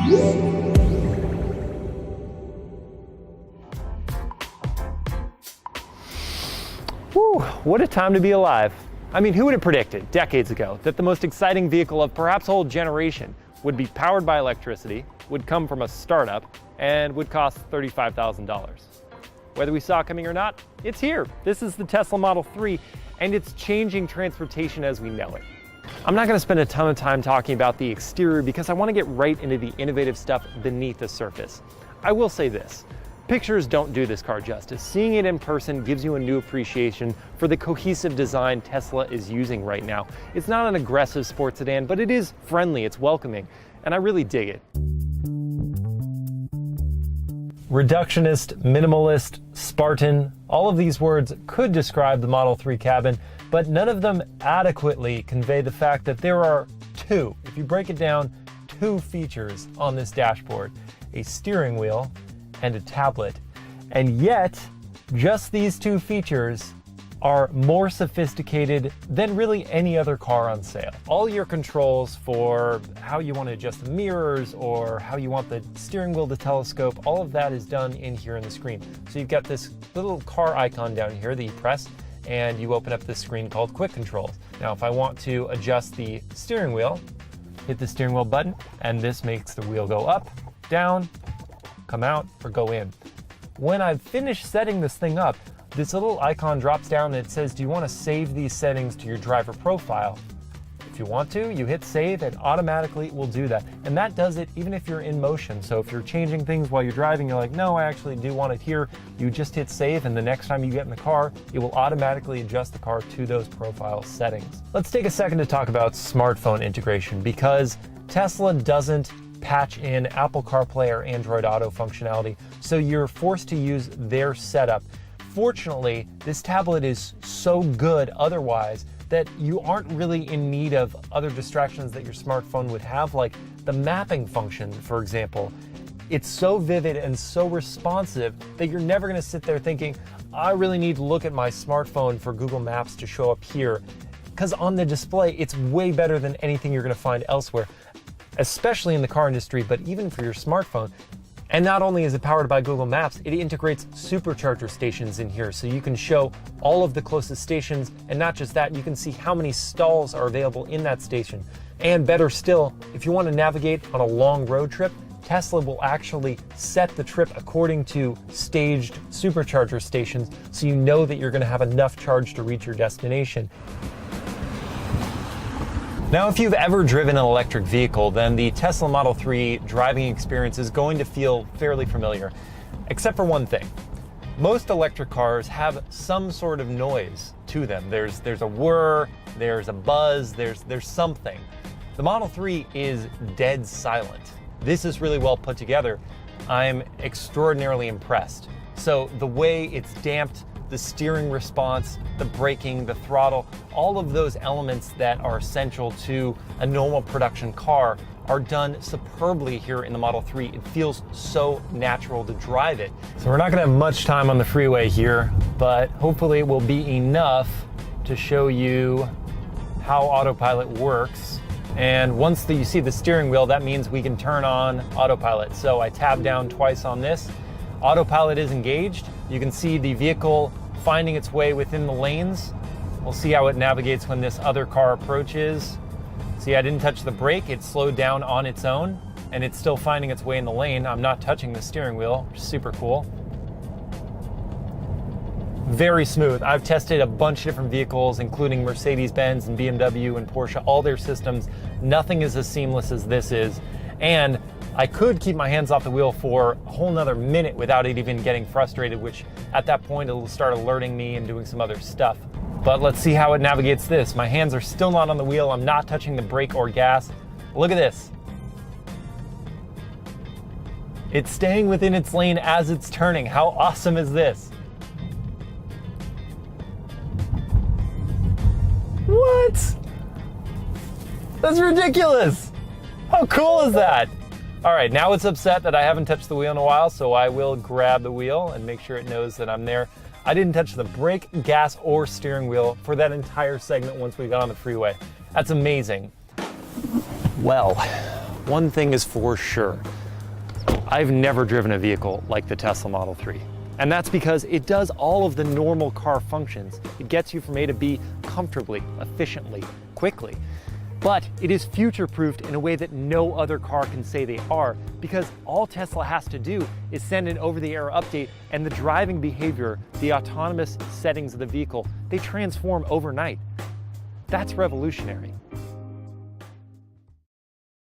Whew, what a time to be alive. I mean, who would have predicted decades ago that the most exciting vehicle of perhaps a whole generation would be powered by electricity, would come from a startup, and would cost $35,000? Whether we saw it coming or not, it's here. This is the Tesla Model 3, and it's changing transportation as we know it. I'm not going to spend a ton of time talking about the exterior because I want to get right into the innovative stuff beneath the surface. I will say this. Pictures don't do this car justice. Seeing it in person gives you a new appreciation for the cohesive design Tesla is using right now. It's not an aggressive sports sedan, but it is friendly, it's welcoming, and I really dig it. Reductionist, minimalist, Spartan, all of these words could describe the Model 3 cabin, but none of them adequately convey the fact that there are two, if you break it down, two features on this dashboard: a steering wheel and a tablet. And yet, just these two features are more sophisticated than really any other car on sale. All your controls for how you want to adjust the mirrors or how you want the steering wheel to telescope, all of that is done in here on the screen. So you've got this little car icon down here that you press and you open up this screen called Quick Controls. Now, if I want to adjust the steering wheel, hit the steering wheel button, and this makes the wheel go up, down, come out, or go in. When I've finished setting this thing up, this little icon drops down and it says, do you want to save these settings to your driver profile? If you want to, you hit save and automatically it will do that. And that does it even if you're in motion. So if you're changing things while you're driving, you're like, no, I actually do want it here. You just hit save, and the next time you get in the car, it will automatically adjust the car to those profile settings. Let's take a second to talk about smartphone integration, because Tesla doesn't patch in Apple CarPlay or Android Auto functionality, so you're forced to use their setup. Fortunately, this tablet is so good otherwise that you aren't really in need of other distractions that your smartphone would have, like the mapping function, for example. It's so vivid and so responsive that you're never going to sit there thinking, I really need to look at my smartphone for Google Maps to show up here. Because on the display, it's way better than anything you're going to find elsewhere, especially in the car industry, but even for your smartphone. And not only is it powered by Google Maps, it integrates supercharger stations in here, so you can show all of the closest stations, and not just that, you can see how many stalls are available in that station. And better still, if you want to navigate on a long road trip, Tesla will actually set the trip according to staged supercharger stations, so you know that you're going to have enough charge to reach your destination. Now, if you've ever driven an electric vehicle, then the Tesla Model 3 driving experience is going to feel fairly familiar, except for one thing. Most electric cars have some sort of noise to them. There's a whir, there's a buzz, there's something. The Model 3 is dead silent. This is really well put together. I'm extraordinarily impressed. So the way it's damped, the steering response, the braking, the throttle, all of those elements that are essential to a normal production car are done superbly here in the Model 3. It feels so natural to drive it. So we're not gonna have much time on the freeway here, but hopefully it will be enough to show you how autopilot works. And once you see the steering wheel, that means we can turn on autopilot. So I tab down twice on this. Autopilot is engaged. You can see the vehicle finding its way within the lanes. We'll see how it navigates when this other car approaches. See, I didn't touch the brake. It slowed down on its own, and it's still finding its way in the lane. I'm not touching the steering wheel, which is super cool. Very smooth. I've tested a bunch of different vehicles, including Mercedes-Benz and BMW and Porsche, all their systems. Nothing is as seamless as this is. And I could keep my hands off the wheel for a whole nother minute without it even getting frustrated, which at that point it'll start alerting me and doing some other stuff. But let's see how it navigates this. My hands are still not on the wheel. I'm not touching the brake or gas. Look at this. It's staying within its lane as it's turning. How awesome is this? What? That's ridiculous. How cool is that? All right, now it's upset that I haven't touched the wheel in a while, so I will grab the wheel and make sure it knows that I'm there. I didn't touch the brake, gas, or steering wheel for that entire segment once we got on the freeway. That's amazing. Well, One thing is for sure. I've never driven a vehicle like the Tesla Model 3. And that's because it does all of the normal car functions. It gets you from A to B comfortably, efficiently, quickly. But it is future-proofed in a way that no other car can say they are, because all Tesla has to do is send an over-the-air update, and the driving behavior, the autonomous settings of the vehicle, they transform overnight. That's revolutionary.